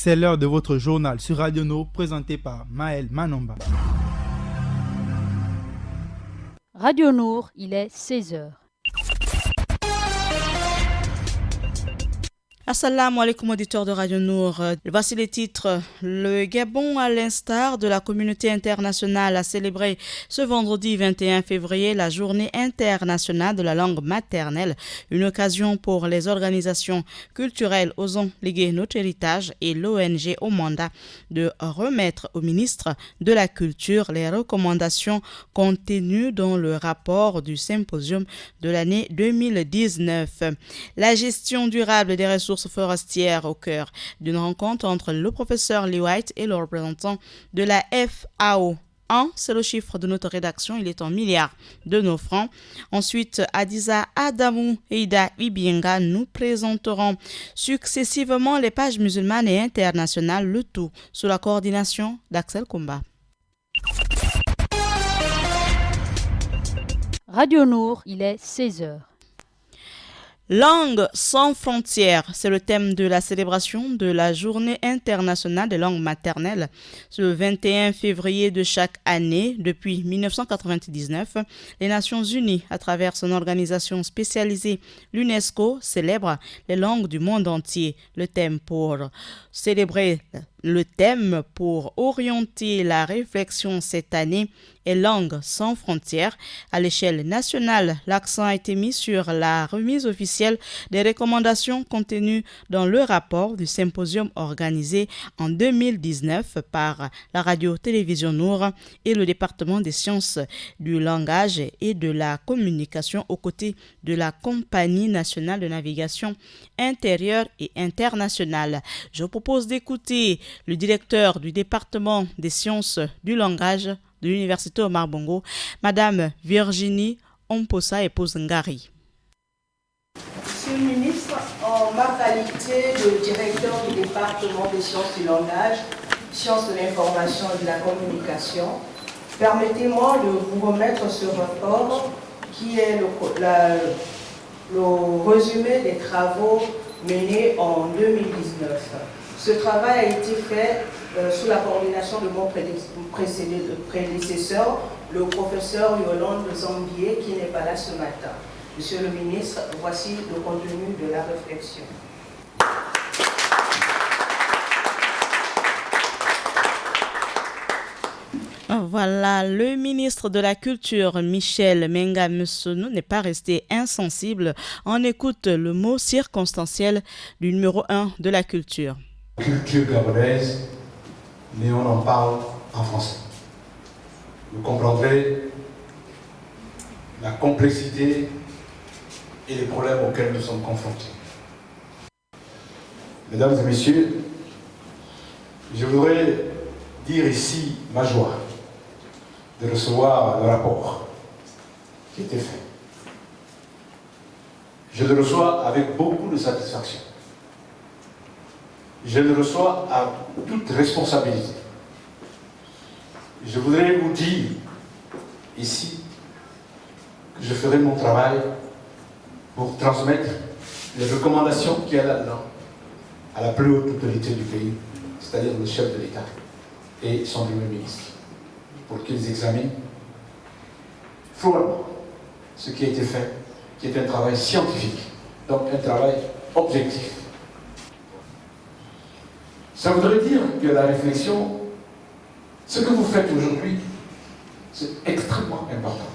C'est l'heure de votre journal sur Radio No, présenté par Maël Manomba. Radio Nour, il est 16h. Assalamu alaikum auditeurs de Radio Nour. Voici les titres. Le Gabon, à l'instar de la communauté internationale, a célébré ce vendredi 21 février la journée internationale de la langue maternelle, une occasion pour les organisations culturelles osant léguer notre héritage et l'ONG au mandat de remettre au ministre de la Culture les recommandations contenues dans le rapport du symposium de l'année 2019. La gestion durable des ressources forestières au cœur d'une rencontre entre le professeur Lee White et le représentant de la FAO. 1, c'est le chiffre de notre rédaction, il est en milliards de nos francs. Ensuite, Adiza Adamou et Ida Ibienga nous présenteront successivement les pages musulmanes et internationales, le tout sous la coordination d'Axel Komba. Radio Nour, il est 16h. Langue sans frontières, c'est le thème de la célébration de la Journée internationale des langues maternelles. Ce 21 février de chaque année, depuis 1999, les Nations Unies, à travers son organisation spécialisée, l'UNESCO, célèbrent les langues du monde entier. Le thème pour orienter la réflexion cette année est langue sans frontières. À l'échelle nationale, l'accent a été mis sur la remise officielle des recommandations contenues dans le rapport du symposium organisé en 2019 par la radio-télévision Nour et le département des sciences du langage et de la communication aux côtés de la Compagnie nationale de navigation intérieure et internationale. Je vous propose d'écouter le directeur du département des sciences du langage de l'Université Omar Bongo, Madame Virginie Omposa Epozengari. Monsieur le ministre, en ma qualité de directeur du département des sciences du langage, sciences de l'information et de la communication, permettez-moi de vous remettre ce rapport qui est le résumé des travaux menés en 2019. Ce travail a été fait sous la coordination de mon prédécesseur, le professeur Yolande Zambier, qui n'est pas là ce matin. Monsieur le ministre, voici le contenu de la réflexion. Voilà, le ministre de la Culture, Michel Menga Moussounou, n'est pas resté insensible. On écoute le mot circonstanciel du numéro 1 de la culture. Culture gabonaise, mais on en parle en français. Vous comprendrez la complexité et les problèmes auxquels nous sommes confrontés. Mesdames et messieurs, je voudrais dire ici ma joie de recevoir le rapport qui a été fait. Je le reçois avec beaucoup de satisfaction. Je le reçois à toute responsabilité. Je voudrais vous dire ici que je ferai mon travail pour transmettre les recommandations qu'il y a là-dedans à la plus haute autorité du pays, c'est-à-dire le chef de l'État et son premier ministre, pour qu'ils examinent froidement ce qui a été fait, qui est un travail scientifique, donc un travail objectif. Ça voudrait dire que la réflexion, ce que vous faites aujourd'hui, c'est extrêmement important.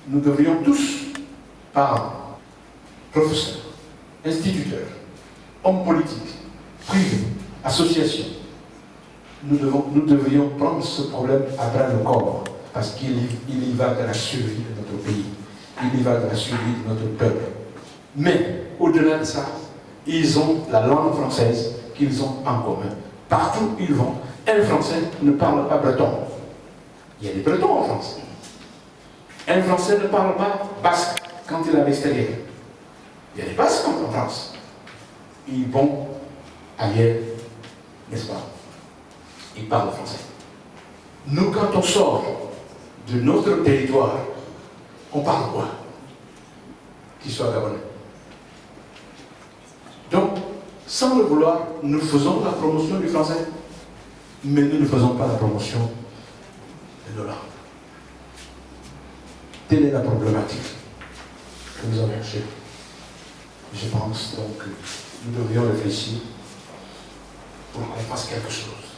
Nous devrions tous, parents, professeurs, instituteurs, hommes politiques, privés, associations, nous devrions prendre ce problème à bras le corps, parce qu'il y va de la survie de notre pays, il y va de la survie de notre peuple. Mais, au-delà de ça, ils ont la langue française qu'ils ont en commun. Partout où ils vont, un Français ne parle pas breton. Il y a des bretons en France. Un Français ne parle pas basque quand il est à l'extérieur. Il y a des basques en France. Ils vont ailleurs, n'est-ce pas? Ils parlent français. Nous, quand on sort de notre territoire, on parle quoi? Qu'il soit gabonais. Donc, Sans le vouloir, nous faisons la promotion du français, mais nous ne faisons pas la promotion de nos langues. Telle est la problématique que nous avons chez nous. Je pense donc que nous devrions réfléchir pour qu'on fasse quelque chose.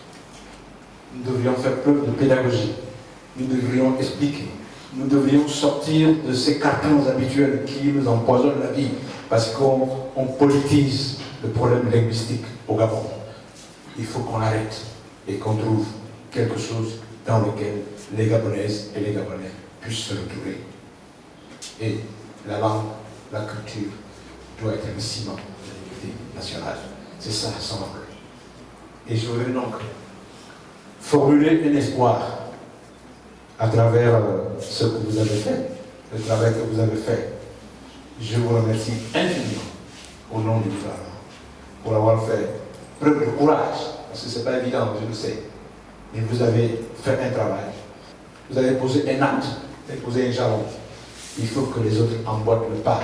Nous devrions faire preuve de pédagogie. Nous devrions expliquer. Nous devrions sortir de ces cartons habituels qui nous empoisonnent la vie parce qu'on politise le problème linguistique au Gabon. Il faut qu'on arrête et qu'on trouve quelque chose dans lequel les Gabonaises et les Gabonais puissent se retrouver. Et la langue, la culture doit être le ciment de l'unité nationale. C'est ça son rôle. Et je voudrais donc formuler un espoir à travers ce que vous avez fait, le travail que vous avez fait. Je vous remercie infiniment au nom du gouvernement pour avoir fait preuve de courage, parce que ce n'est pas évident, je le sais. Mais vous avez fait un travail. Vous avez posé un acte, vous avez posé un jalon. Il faut que les autres emboîtent le pas.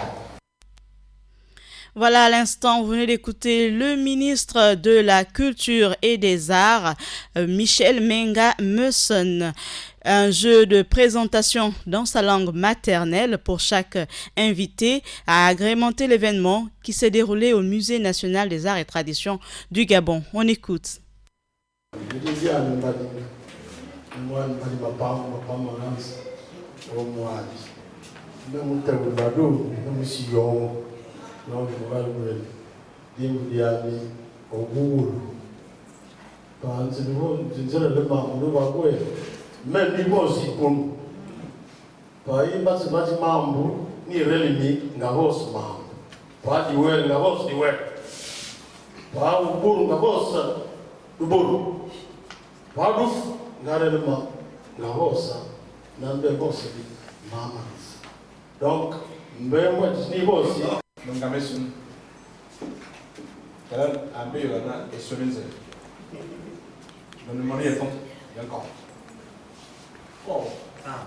Voilà, à l'instant, vous venez d'écouter le ministre de la Culture et des Arts, Michel Menga Meusson. Un jeu de présentation dans sa langue maternelle pour chaque invité a agrémenté l'événement qui s'est déroulé au Musée national des arts et traditions du Gabon. On écoute. Même ni aussi comme par exemple c'est pas mambo ni relimi ngavos mambo pas di wel ngavos di wel pas o buru ngavos do buru pas duf ngarelema ngavos nambe boss di mama donc mbemo ni boss Donc à Messoun, quand un peu là et semaine je me demandais il y a encore. Oh, ah,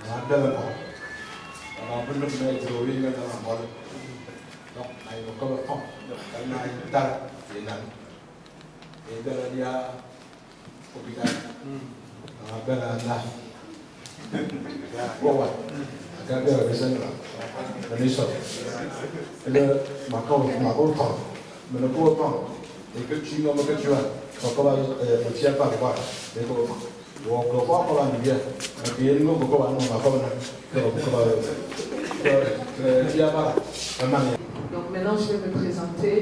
on a bien on a plus de mettre au milieu de la balle. Donc, il y a comme un il y a une tare, il y a et dans le dia hôpital, on a bien là. Bon, ouais, regardez la maison là, le maison. Le macron, mais le pauvre pan, et que tu nommes que tu as, on va le tiers par voir, les pauvres. Donc, maintenant, je vais me présenter.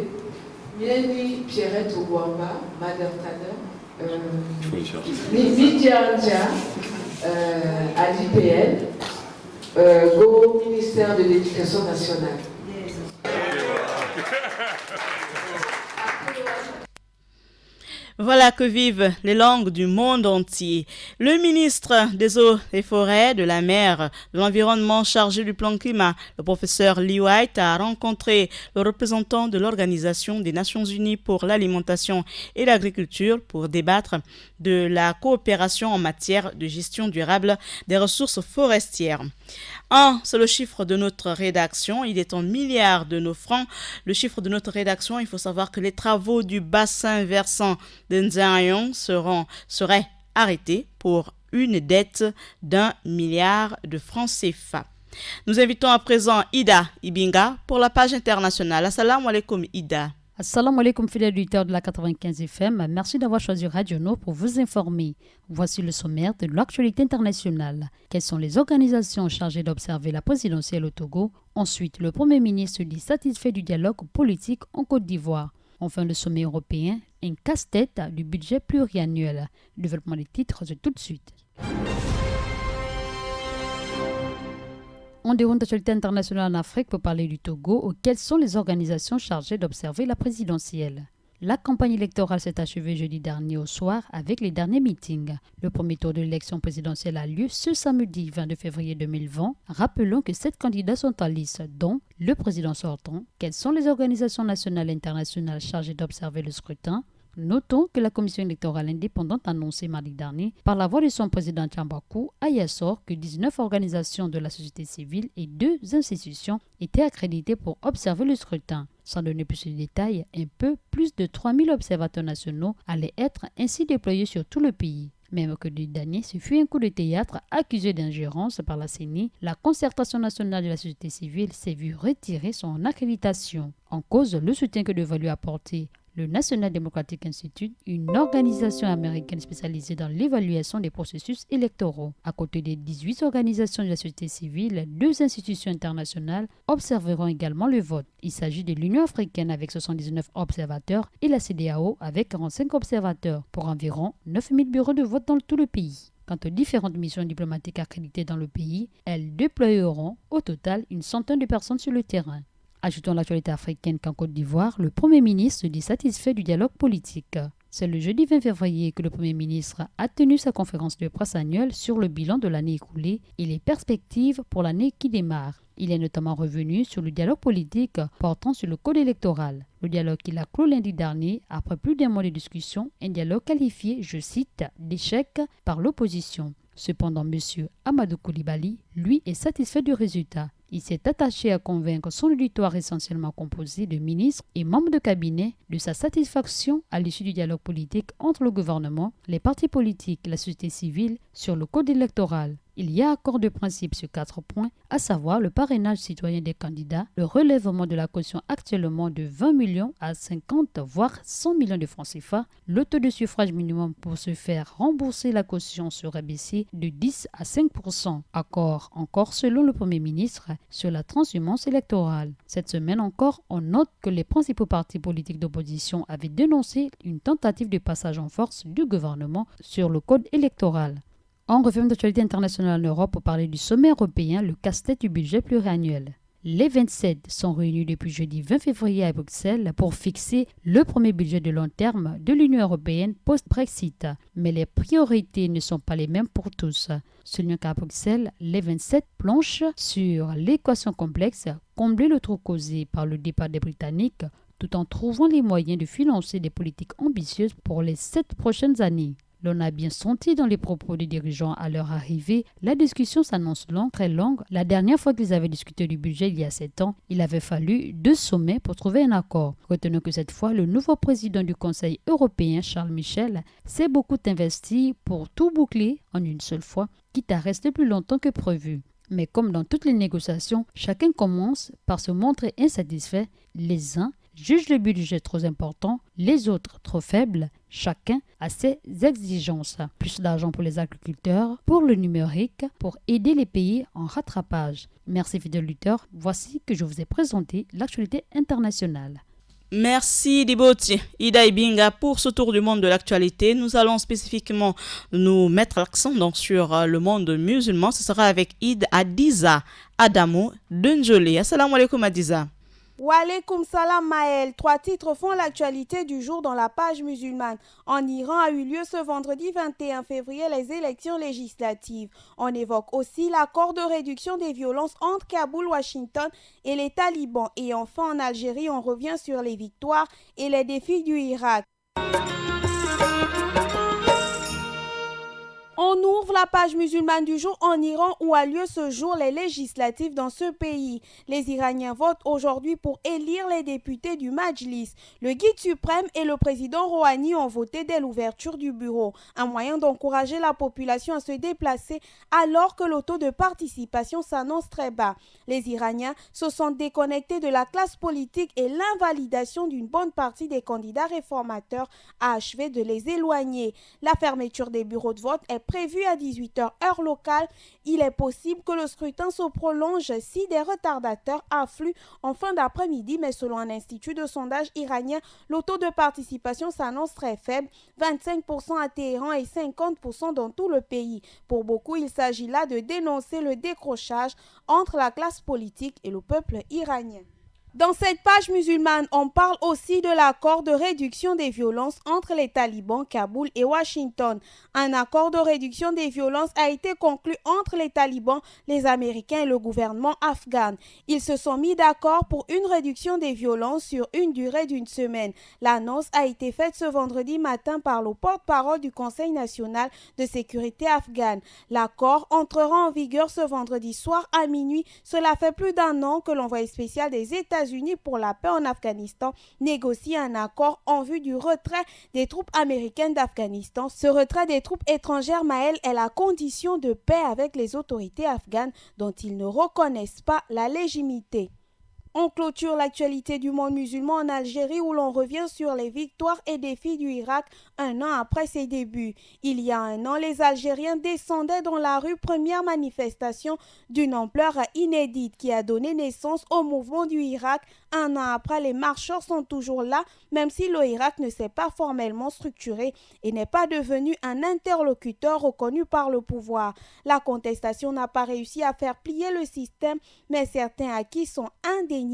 Mieni Pierrette Ouwamba, Mother Tanner, Lydia Andia, à l'IPN, au ministère de l'Éducation nationale. Voilà que vivent les langues du monde entier. Le ministre des Eaux et Forêts, de la Mer, de l'Environnement chargé du plan climat, le professeur Lee White, a rencontré le représentant de l'Organisation des Nations Unies pour l'alimentation et l'agriculture pour débattre de la coopération en matière de gestion durable des ressources forestières. C'est le chiffre de notre rédaction. Il est en milliards de nos francs. Le chiffre de notre rédaction, il faut savoir que les travaux du bassin versant de Nzayon seraient arrêtés pour une dette d'1 milliard de francs CFA. Nous invitons à présent Ida Ibinga pour la page internationale. Assalamu alaikum Ida. Assalamu alaikum fidèles auditeurs de la 95 FM. Merci d'avoir choisi Radio Nord pour vous informer. Voici le sommaire de l'actualité internationale. Quelles sont les organisations chargées d'observer la présidentielle au Togo? Ensuite, le Premier ministre dit satisfait du dialogue politique en Côte d'Ivoire. Enfin, le sommet européen, un casse-tête du budget pluriannuel. Développement des titres, c'est tout de suite. On déroule l'actualité internationale en Afrique pour parler du Togo. Quelles sont les organisations chargées d'observer la présidentielle? La campagne électorale s'est achevée jeudi dernier au soir avec les derniers meetings. Le premier tour de l'élection présidentielle a lieu ce samedi 22 février 2020. Rappelons que 7 candidats sont en lice, dont le président sortant. Quelles sont les organisations nationales et internationales chargées d'observer le scrutin? Notons que la commission électorale indépendante a annoncé mardi dernier, par la voix de son président Tchambakou, à Yassor, que 19 organisations de la société civile et 2 institutions étaient accréditées pour observer le scrutin. Sans donner plus de détails, un peu plus de 3000 observateurs nationaux allaient être ainsi déployés sur tout le pays. Même que le dernier, ce fut un coup de théâtre accusé d'ingérence par la CENI, la concertation nationale de la société civile s'est vue retirer son accréditation. En cause, le soutien que devait lui apporter le National Democratic Institute, une organisation américaine spécialisée dans l'évaluation des processus électoraux. À côté des 18 organisations de la société civile, 2 institutions internationales observeront également le vote. Il s'agit de l'Union africaine avec 79 observateurs et la CEDEAO avec 45 observateurs pour environ 9000 bureaux de vote dans tout le pays. Quant aux différentes missions diplomatiques accréditées dans le pays, elles déployeront au total une centaine de personnes sur le terrain. Ajoutons l'actualité africaine qu'en Côte d'Ivoire, le Premier ministre se dit satisfait du dialogue politique. C'est le jeudi 20 février que le Premier ministre a tenu sa conférence de presse annuelle sur le bilan de l'année écoulée et les perspectives pour l'année qui démarre. Il est notamment revenu sur le dialogue politique portant sur le code électoral. Le dialogue qu'il a clos lundi dernier, après plus d'un mois de discussion, un dialogue qualifié, je cite, d'échec par l'opposition. Cependant, M. Amadou Koulibaly, lui, est satisfait du résultat. Il s'est attaché à convaincre son auditoire essentiellement composé de ministres et membres de cabinet de sa satisfaction à l'issue du dialogue politique entre le gouvernement, les partis politiques et la société civile sur le code électoral. Il y a accord de principe sur 4 points, à savoir le parrainage citoyen des candidats, le relèvement de la caution actuellement de 20 millions à 50 voire 100 millions de francs CFA, le taux de suffrage minimum pour se faire rembourser la caution serait baissé de 10 à 5%. Accord encore selon le Premier ministre sur la transhumance électorale. Cette semaine encore, on note que les principaux partis politiques d'opposition avaient dénoncé une tentative de passage en force du gouvernement sur le code électoral. On revient d'actualité internationale en Europe pour parler du sommet européen, le casse-tête du budget pluriannuel. Les 27 sont réunis depuis jeudi 20 février à Bruxelles pour fixer le premier budget de long terme de l'Union européenne post-Brexit. Mais les priorités ne sont pas les mêmes pour tous. Soulignons qu'à Bruxelles, les 27 planchent sur l'équation complexe, combler le trou causé par le départ des Britanniques, tout en trouvant les moyens de financer des politiques ambitieuses pour les 7 prochaines années. L'on a bien senti dans les propos des dirigeants à leur arrivée, la discussion s'annonce longue, très longue. La dernière fois qu'ils avaient discuté du budget il y a 7 ans, il avait fallu 2 sommets pour trouver un accord. Retenons que cette fois, le nouveau président du Conseil européen, Charles Michel, s'est beaucoup investi pour tout boucler en une seule fois, quitte à rester plus longtemps que prévu. Mais comme dans toutes les négociations, chacun commence par se montrer insatisfait. Les uns jugent le budget trop important, les autres trop faible. Chacun a ses exigences. Plus d'argent pour les agriculteurs, pour le numérique, pour aider les pays en rattrapage. Merci fidèles auditeurs, voici que je vous ai présenté l'actualité internationale. Merci Diboti Ida Ibinga pour ce tour du monde de l'actualité. Nous allons spécifiquement nous mettre l'accent donc sur le monde musulman. Ce sera avec Adiza Adamo Denjolé. Assalamu alaikum Adiza. Wa alaikum salam Maël. 3 titres font l'actualité du jour dans la page musulmane. En Iran a eu lieu ce vendredi 21 février les élections législatives. On évoque aussi l'accord de réduction des violences entre Kaboul, Washington et les talibans. Et enfin en Algérie, on revient sur les victoires et les défis du Irak. On ouvre la page musulmane du jour en Iran où a lieu ce jour les législatives dans ce pays. Les Iraniens votent aujourd'hui pour élire les députés du Majlis. Le guide suprême et le président Rouhani ont voté dès l'ouverture du bureau. Un moyen d'encourager la population à se déplacer alors que le taux de participation s'annonce très bas. Les Iraniens se sont déconnectés de la classe politique et l'invalidation d'une bonne partie des candidats réformateurs a achevé de les éloigner. La fermeture des bureaux de vote est prévu à 18h heure locale. Il est possible que le scrutin se prolonge si des retardateurs affluent en fin d'après-midi, mais selon un institut de sondage iranien, le taux de participation s'annonce très faible, 25% à Téhéran et 50% dans tout le pays. Pour beaucoup, il s'agit là de dénoncer le décrochage entre la classe politique et le peuple iranien. Dans cette page musulmane, on parle aussi de l'accord de réduction des violences entre les talibans, Kaboul et Washington. Un accord de réduction des violences a été conclu entre les talibans, les Américains et le gouvernement afghan. Ils se sont mis d'accord pour une réduction des violences sur une durée d'1 semaine. L'annonce a été faite ce vendredi matin par le porte-parole du Conseil national de sécurité afghane. L'accord entrera en vigueur ce vendredi soir à minuit. Cela fait plus d'1 an que l'envoyé spécial des États-Unis pour la paix en Afghanistan négocie un accord en vue du retrait des troupes américaines d'Afghanistan. Ce retrait des troupes étrangères, Maël, est la condition de paix avec les autorités afghanes dont ils ne reconnaissent pas la légitimité. On clôture l'actualité du monde musulman en Algérie où l'on revient sur les victoires et défis du Irak 1 an après ses débuts. Il y a 1 an, les Algériens descendaient dans la rue, première manifestation d'une ampleur inédite qui a donné naissance au mouvement du Irak. 1 an après, les marcheurs sont toujours là, même si le Irak ne s'est pas formellement structuré et n'est pas devenu un interlocuteur reconnu par le pouvoir. La contestation n'a pas réussi à faire plier le système, mais certains acquis sont indéniables.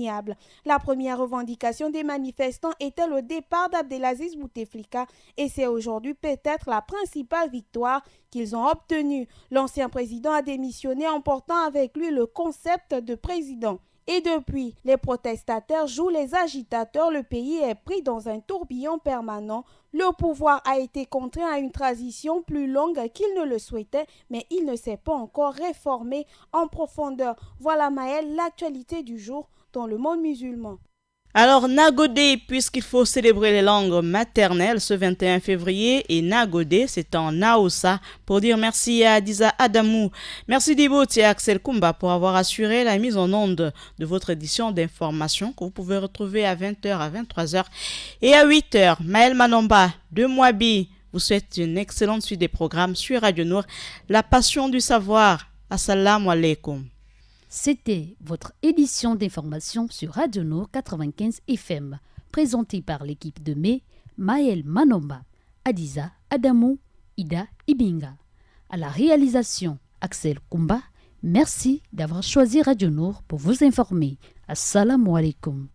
La première revendication des manifestants était le départ d'Abdelaziz Bouteflika et c'est aujourd'hui peut-être la principale victoire qu'ils ont obtenue. L'ancien président a démissionné emportant avec lui le concept de président. Et depuis, les protestataires jouent les agitateurs, le pays est pris dans un tourbillon permanent. Le pouvoir a été contraint à une transition plus longue qu'il ne le souhaitait, mais il ne s'est pas encore réformé en profondeur. Voilà Maël, l'actualité du jour dans le monde musulman. Alors, Nagodé, puisqu'il faut célébrer les langues maternelles ce 21 février, et Nagodé, c'est en Naoussa, pour dire merci à Adiza Adamou. Merci Dibot et Axel Kumba pour avoir assuré la mise en onde de votre édition d'information que vous pouvez retrouver à 20h, à 23h et à 8h. Maël Manomba de Mouabi vous souhaite une excellente suite des programmes sur Radio Nour, la passion du savoir. Assalamu alaikum. C'était votre édition d'information sur Radio Nour 95 FM, présentée par l'équipe de Maël Manomba, Adiza Adamou, Ida Ibinga. À la réalisation, Axel Kumba. Merci d'avoir choisi Radio Nour pour vous informer. Assalamu alaikum.